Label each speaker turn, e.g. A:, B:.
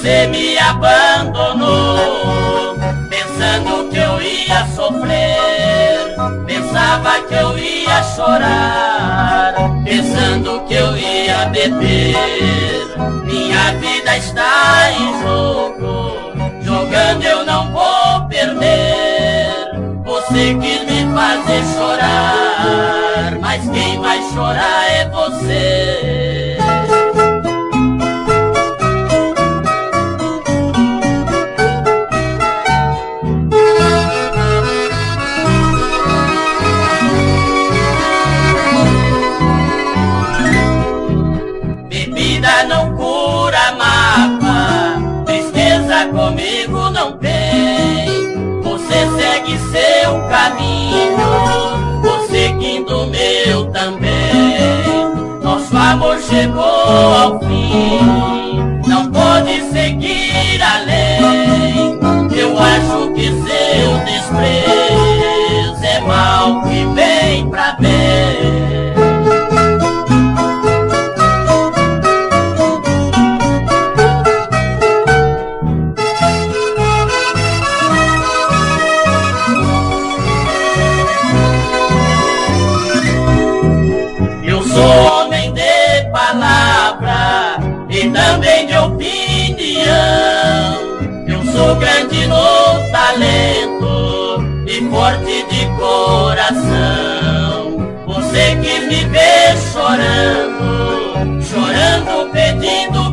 A: Você me abandonou, pensando que eu ia sofrer. Pensava que eu ia chorar, pensando que eu ia beber. Minha vida está em jogo, jogando eu não vou perder. Você quis me fazer chorar, mas quem vai chorar é você. Bebida não cura mágoa, tristeza comigo não tem. Você segue seu caminho, vou seguindo o meu também. Nosso amor chegou ao fim, não pode seguir além. Eu acho que seu desprezo é mal que vem pra bem. Sou homem de palavra e também de opinião. Eu sou grande no talento e forte de coração. Você que me vê chorando, chorando pedindo